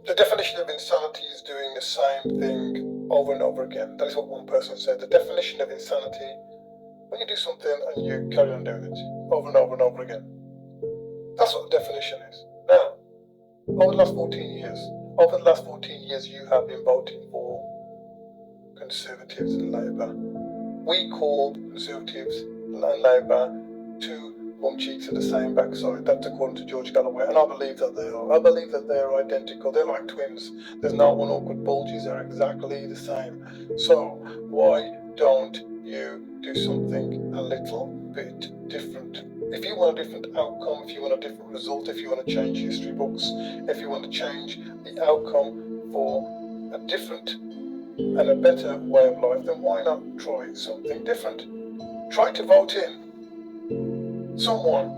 The definition of insanity is doing the same thing over and over again. That is what one person said. The definition of insanity, when you do something and you carry on doing it over and over and over again. That's what the definition is. Now, over the last 14 years, you have been voting for Conservatives and Labour. We called Conservatives and Labour two bum cheeks of the same backside. That's according to George Galloway, and I believe that they are. I believe that they are identical. They're like twins. There's not one awkward bulges. They're exactly the same. So why don't you do something a little bit different? If you want a different outcome, if you want a different result, if you want to change history books, if you want to change the outcome for a different and a better way of life, then why not try something different? Try to vote in someone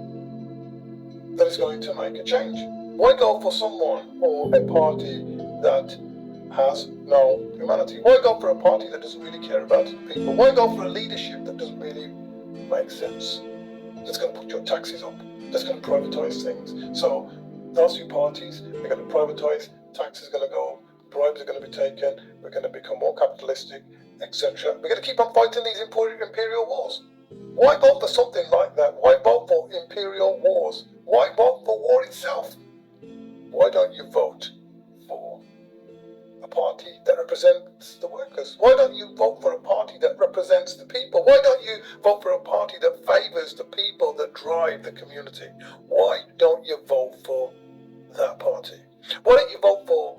that is going to make a change. Why go for someone or a party that has no humanity? Why go for a party that doesn't really care about people? Why go for a leadership that doesn't really make sense? That's going to put your taxes up. That's going to privatise things. So those two parties are going to privatise, taxes are going to go up, bribes are going to be taken, we're going to become more capitalistic, etc. We're going to keep on fighting these imperial wars. Why vote for something like that? Why vote for imperial wars? Why vote for war itself? Why don't you vote for a party that represents the workers? Why don't you vote for a party that represents the people? Why don't you vote for a party that favours the people that drive the community? Why don't you vote for that party? Why don't you vote for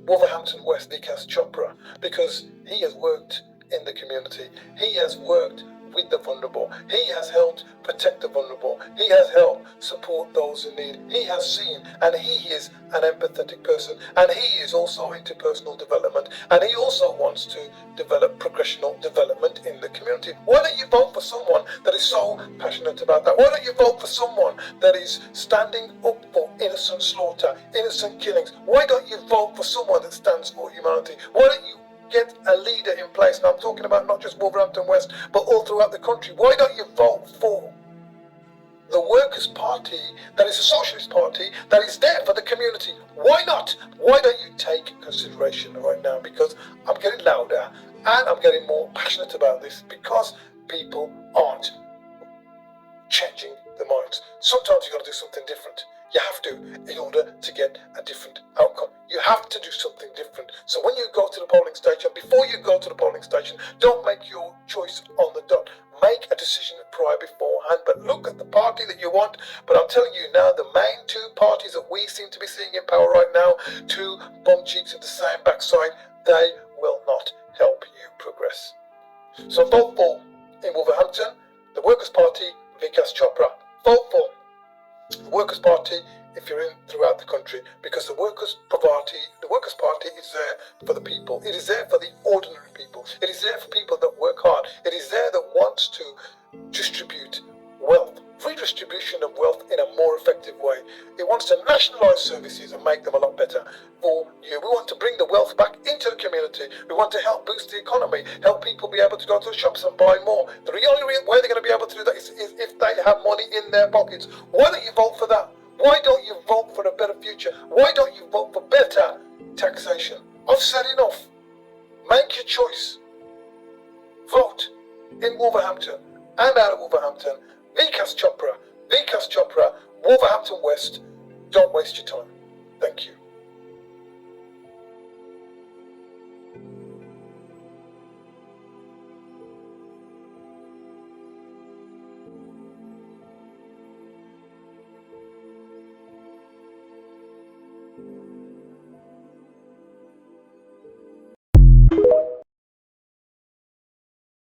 Wolverhampton West Vikas Chopra? Because he has worked in the community. He has worked with the vulnerable. He has helped protect the vulnerable. He has helped support those in need. He has seen, and he is an empathetic person, and he is also into personal development, and he also wants to develop progressional development in the community. Why don't you vote for someone that is so passionate about that? Why don't you vote for someone that is standing up for innocent slaughter, innocent killings? Why don't you vote for someone that stands for humanity? Why don't you get a leader in place? And I'm talking about not just Wolverhampton West, but all throughout the country. Why don't you vote for the Workers' Party that is a socialist party that is there for the community? Why not? Why don't you take consideration right now? Because I'm getting louder and I'm getting more passionate about this, because people aren't changing their minds. Sometimes you've got to do something different. You have to, in order to get a different outcome. You have to do something different. So when you go to the polling station, before you go to the polling station, don't make your choice on the dot. Make a decision prior beforehand, but look at the party that you want. But I'm telling you now, the main two parties that we seem to be seeing in power right now, two bum cheeks at the same backside, they will not help you progress. So vote for, in Wolverhampton, the Workers' Party, Vikas Chopra. Vote for the Workers' Party if you're in throughout the country, because the Workers' Party is there for the people. It is there for the ordinary people. It is there for people that work hard. It is there that wants to distribute wealth, redistribution of wealth in a more effective way. It wants to nationalise services and make them a lot better for you. We want to bring the wealth back into the community. We want to help boost the economy, help people be able to go to the shops and buy more. The only way they're going to be able to do that is if they have money in their pockets. Why don't you vote for that? Why don't you vote for a better future? Why don't you vote for better taxation? I've said enough. Make your choice. Vote in Wolverhampton and out of Wolverhampton. Vikas Chopra, Wolverhampton West. Don't waste your time. Thank you.